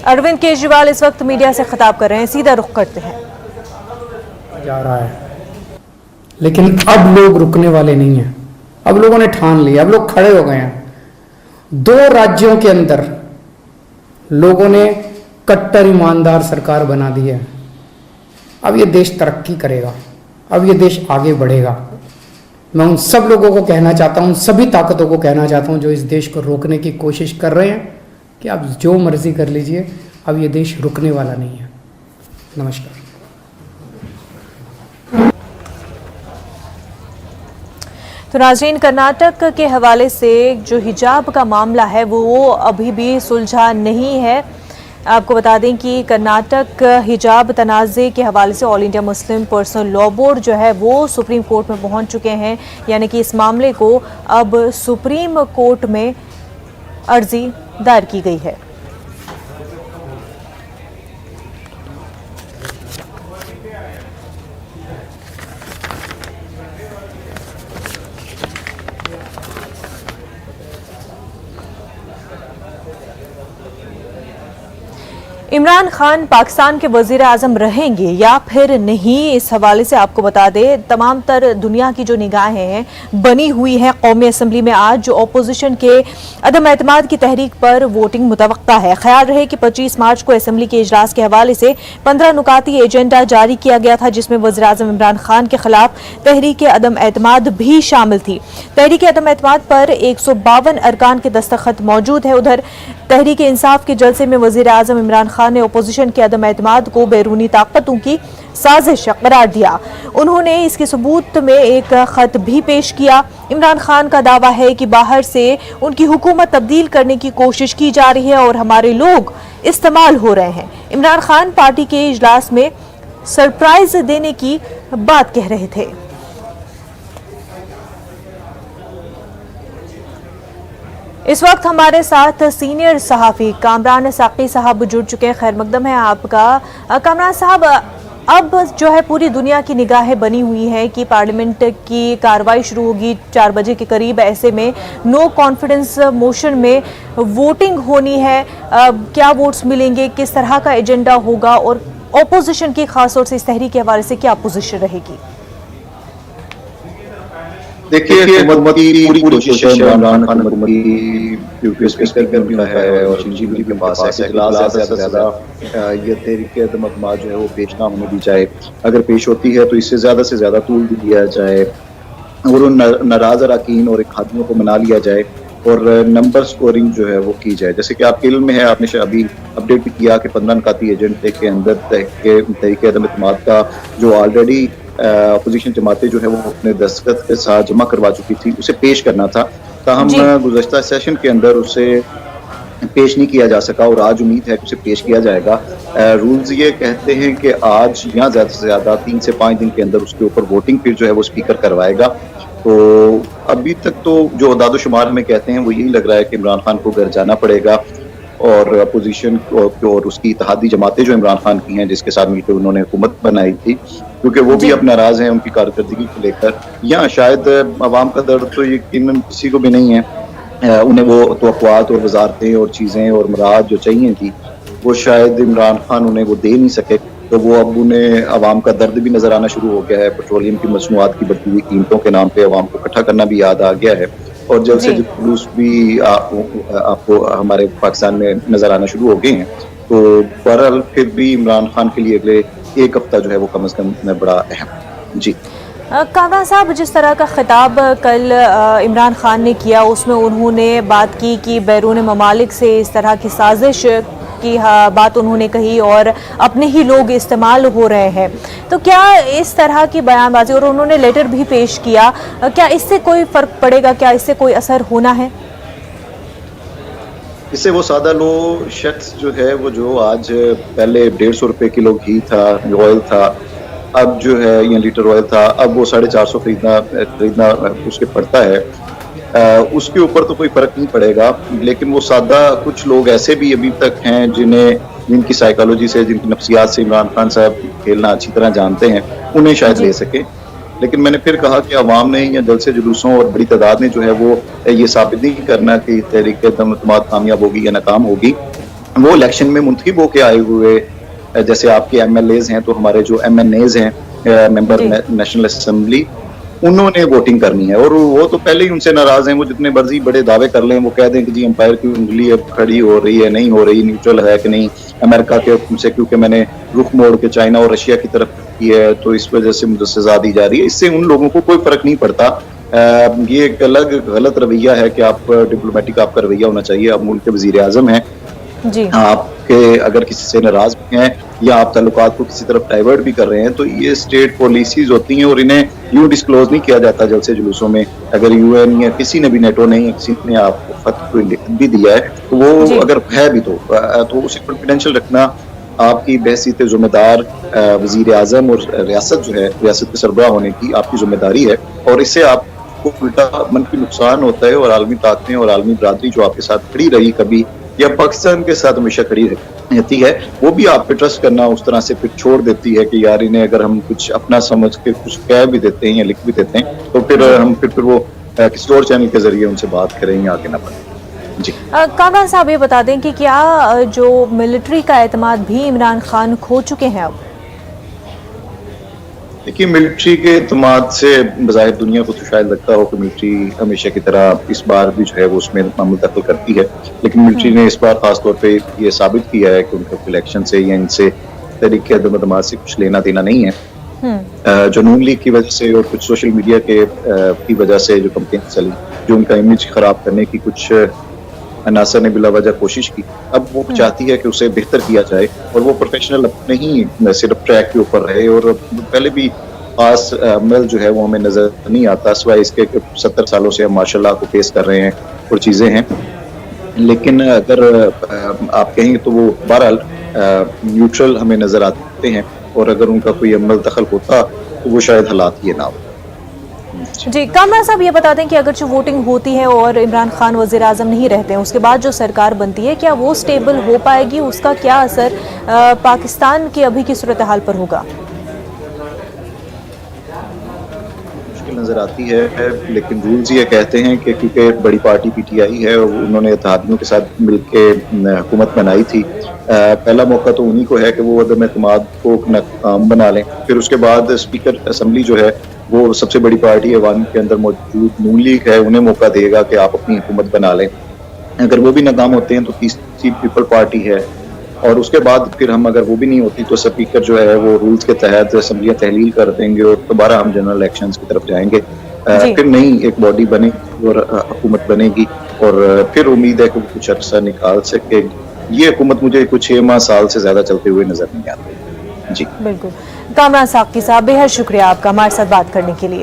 अरविंद केजरीवाल इस वक्त मीडिया से खिताब कर रहे हैं, सीधा रुख करते हैं। जा रहा है, लेकिन अब लोग रुकने वाले नहीं हैं। अब लोगों ने ठान लिया, अब लोग खड़े हो गए हैं। 2 राज्यों के अंदर लोगों ने कट्टर ईमानदार सरकार बना दी है। अब ये देश तरक्की करेगा, अब ये देश आगे बढ़ेगा। मैं उन सब लोगों को कहना चाहता हूं, सभी ताकतों को कहना चाहता हूं जो इस देश को रोकने की कोशिश कर रहे हैं कि आप जो मर्जी कर लीजिए, अब ये देश रुकने वाला नहीं है। नमस्कार। तो नाज़रीन, कर्नाटक के हवाले से जो हिजाब का मामला है वो अभी भी सुलझा नहीं है। आपको बता दें कि कर्नाटक हिजाब तनाज़े के हवाले से all India Muslim personal law board जो है वो सुप्रीम कोर्ट में पहुंच चुके हैं। यानी कि इस मामले को अब सुप्रीम कोर्ट में अर्जी दायर की गई है। इमरान खान पाकिस्तान के वजीर आजम रहेंगे या फिर नहीं, इस हवाले से आपको बता दें तमाम तर दुनिया की जो निगाहें हैं बनी हुई हैं कौमी असम्बली में। आज जो अपोजिशन के अदम एतमाद की तहरीक पर वोटिंग मुतवक्का है। ख्याल रहे कि 25 मार्च को असम्बली के इजलास के हवाले से 15 नुकाती एजेंडा जारी किया गया था, जिसमें वजीर आजम इमरान खान के खिलाफ तहरीक अदम एतमाद भी शामिल थी। तहरीक अदम एतमाद पर 152 अरकान के दस्तखत मौजूद है। उधर तहरीक इंसाफ के जलसे में वजीर आजम इमरान खान ने अपोजिशन के अदम एतमाद को बैरूनी ताकतों की साजिश करार दिया। उन्होंने इसके सबूत में एक खत भी पेश किया। इमरान खान का दावा है कि बाहर से उनकी हुकूमत तब्दील करने की कोशिश की जा रही है और हमारे लोग इस्तेमाल हो रहे हैं। इमरान खान पार्टी के इजलास में सरप्राइज देने की बात कह रहे थे। इस वक्त हमारे साथ सीनियर सहाफ़ी कामरान साकी साहब जुड़ चुके हैं। खैर मकदम है आपका। कामरान साहब, अब जो है पूरी दुनिया की निगाहें बनी हुई हैं कि पार्लियामेंट की कार्रवाई शुरू होगी 4 बजे के करीब। ऐसे में नो कॉन्फिडेंस मोशन में वोटिंग होनी है। क्या वोट्स मिलेंगे, किस तरह का एजेंडा होगा और ऑपोजिशन की खासतौर से इस तहरीक के हवाले से क्या पोजीशन रहेगी? देखिए, हुकूमत की पूरी कोशिश है, इमरान खान हुकूमत की यूपीएस स्पीकर भी है और जीबी के पास है कि ज़्यादा से ज़्यादा ये तहरीक अदम एतमाद जो है वो पेश ना होने दी जाए। अगर पेश होती है तो इससे ज़्यादा तूल दिया जाए और उन नाराज़ अरकान और खादियों को मना लिया जाए और नंबर स्कोरिंग जो है वो की जाए। जैसे कि आपके इल्म में है, आपने अभी अपडेट भी किया कि 15 नुकाती एजेंडे के अंदर तहरीक अदम एतमाद का जो ऑलरेडी अपोजिशन जमातें जो है वो अपने दस्तखत के साथ जमा करवा चुकी थी, उसे पेश करना था। ताहम गुज़श्ता सेशन के अंदर उसे पेश नहीं किया जा सका और आज उम्मीद है कि उसे पेश किया जाएगा। रूल्स ये कहते हैं कि आज या ज़्यादा से ज़्यादा 3 से 5 दिन के अंदर उसके ऊपर वोटिंग फिर जो है वो स्पीकर करवाएगा। तो अभी तक तो जो अदाद-ओ-शुमार हमें कहते हैं वो यही लग रहा है कि इमरान खान को घर जाना पड़ेगा और अपोजिशन और उसकी इत्तेहादी जमातें जो इमरान खान की हैं, जिसके साथ मिलकर उन्होंने हुकूमत बनाई थी, क्योंकि वो भी अब नाराज़ हैं उनकी कारकर्दगी को लेकर। या शायद अवाम का दर्द तो यकीनन किसी को भी नहीं है। उन्हें वो तवक्कुआत और वजारतें और चीज़ें और मुराद जो चाहिए थी वो शायद इमरान खान उन्हें वो दे नहीं सके। तो वो अब उन्हें अवाम का दर्द भी नज़र आना शुरू हो गया है। पेट्रोलियम की मसनूआत की बढ़ती हुई कीमतों के नाम पे अवाम को इकट्ठा करना भी याद आ गया है और जल्द से जुलूस भी आपको हमारे पाकिस्तान में नज़र आना शुरू हो गए हैं। तो बहरहाल फिर भी इमरान खान के लिए अगले 1 हफ्ता जो है वो कम से कम बड़ा अहम। जी कामरान साहब, जिस तरह का खिताब कल इमरान खान ने किया उसमें उन्होंने बात की कि बैरून ममालिक से इस तरह की साजिश की बात उन्होंने कही और अपने ही लोग इस्तेमाल हो रहे हैं। तो क्या इस तरह की बयानबाजी, और उन्होंने लेटर भी पेश किया, क्या इससे कोई फ़र्क पड़ेगा, क्या इससे कोई असर होना है? इससे वो सादा लो शख्स जो है वो जो आज पहले 150 रुपये किलो घी था, ऑयल था, अब जो है या लीटर ऑयल था, अब वो 450 खरीदना उसके पड़ता है। उसके ऊपर तो कोई फ़र्क नहीं पड़ेगा, लेकिन वो सादा कुछ लोग ऐसे भी अभी तक हैं जिनकी साइकोलॉजी से, जिनकी नफ्सियात से इमरान खान साहब खेलना अच्छी तरह जानते हैं, उन्हें शायद ले सके। लेकिन मैंने फिर कहा कि अवाम ने या जलसे जुलूसों और बड़ी तादाद ने जो है वो ये साबित नहीं करना कि तहरीक दम-ए-एतमाद कामयाब होगी या नाकाम होगी। वो इलेक्शन में मुंतखब होके आए हुए जैसे आपके MLAs हैं, तो हमारे जो MNAs हैं, मेंबर नेशनल असेंबली, उन्होंने वोटिंग करनी है। और वो तो पहले ही उनसे नाराज हैं। वो जितने मर्जी बड़े दावे कर लें, वो कह दें कि जी अंपायर की उंगली अब खड़ी हो रही है, नहीं हो रही, न्यूट्रल है कि नहीं, अमेरिका के हुक्म से क्योंकि मैंने रुख मोड़ के चाइना और रशिया की तरफ की है तो इस वजह से मुझे सजा दी जा रही है। इससे उन लोगों को कोई फर्क नहीं पड़ता। ये एक अलग गलत रवैया है कि आप डिप्लोमेटिक आपका रवैया होना चाहिए। आप मुल्क के वजीर आजम हैं, जी आपके अगर किसी से नाराज हैं या आप ताल्लुकात को किसी तरफ डाइवर्ट भी कर रहे हैं तो ये स्टेट पॉलिसीज होती हैं और इन्हें यूं डिस्क्लोज नहीं किया जाता जलसे जुलूसों में। अगर UN या किसी ने भी, नेटो ने या किसी ने आपको खत कोई लिख भी दिया है तो वो अगर है भी तो उसे कॉन्फिडेंशियल रखना आपकी बहसीत ज़िम्मेदार वजीर आज़म और रियासत जो है, रियासत के सरबराह होने की आपकी जिम्मेदारी है। और इससे आपको उल्टा मनफी नुकसान होता है और आलमी ताकतें और आलमी बरादरी जो आपके साथ खड़ी रही कभी या पाकिस्तान के साथ हमेशा खड़ी रहती है, वो भी आप पे ट्रस्ट करना उस तरह से फिर छोड़ देती है कि यार इन्हें अगर हम कुछ अपना समझ के कुछ कह भी देते हैं या लिख भी देते हैं तो फिर हम फिर वो किसी और चैनल के जरिए उनसे बात करें या आगे ना बढ़ें। जी कामरान साहब, ये बता दें कि क्या जो मिलिट्री का एतमाद भी इमरान खान खो चुके हैं अब? देखिए, मिलिट्री के एतमाद से बज़ाहिर दुनिया को तो शायद लगता हो कि मिलिट्री हमेशा की तरह इस बार भी जो है वो उसमें मामूल दखल करती है, लेकिन मिलिट्री ने इस बार खास तौर पे ये साबित किया है कि उनका इलेक्शन से या इनसे तरीके दम-ए-एतमाद से कुछ लेना देना नहीं है। जो नून लीग की वजह से और कुछ सोशल मीडिया के की वजह से जो कंपेन चली, जो उनका इमेज खराब करने की कुछ नासा ने बिला वजह कोशिश की, अब वो चाहती है कि उसे बेहतर किया जाए और वो प्रोफेशनल अपने ही सिर्फ ट्रैक के ऊपर रहे। और पहले भी खास अमल जो है वो हमें नजर नहीं आता, सिवाय इसके 70 सालों से हम माशाल्लाह को फेस कर रहे हैं और चीजें हैं। लेकिन अगर आप कहें तो वो बहरहाल न्यूट्रल हमें नजर आते हैं और अगर उनका कोई अमल दखल होता तो वो शायद हालात ये ना हो। जी कामरान साहब, ये बता दें कि अगर जो वोटिंग होती है और इमरान खान वज़ीर आज़म नहीं रहते हैं, उसके बाद जो सरकार बनती है, क्या वो स्टेबल हो पाएगी? उसका क्या असर पाकिस्तान की अभी की सूरत हाल पर होगा? मुश्किल नजर आती है, लेकिन रूल्स ये कहते हैं कि क्योंकि बड़ी पार्टी PTI है और उन्होंने इत्तेहादियों के साथ मिलकर हुकूमत बनाई थी, पहला मौका तो उन्हीं को है कि वो अदम-ए-एतमाद को नाकाम बना लें। फिर उसके बाद स्पीकर असेंबली जो है वो सबसे बड़ी पार्टी ऐवान के अंदर मौजूद नून लीग है, उन्हें मौका देगा कि आप अपनी हुकूमत बना लें। अगर वो भी नाकाम होते हैं तो तीसरी पीपल पार्टी है और उसके बाद फिर हम अगर वो भी नहीं होती तो स्पीकर जो है वो रूल्स के तहत असेंबलियां तहलील कर देंगे और दोबारा हम जनरल इलेक्शंस की तरफ जाएंगे। फिर नई एक बॉडी बनेगी और हुकूमत बनेगी और फिर उम्मीद है कि कुछ अर्सा निकाल सकेगी। ये हुकूमत मुझे कुछ 6 माह साल से ज्यादा चलते हुए नजर नहीं आती। जी बिल्कुल। कामरान साकी साहब, बेहद शुक्रिया आपका हमारे साथ बात करने के लिए।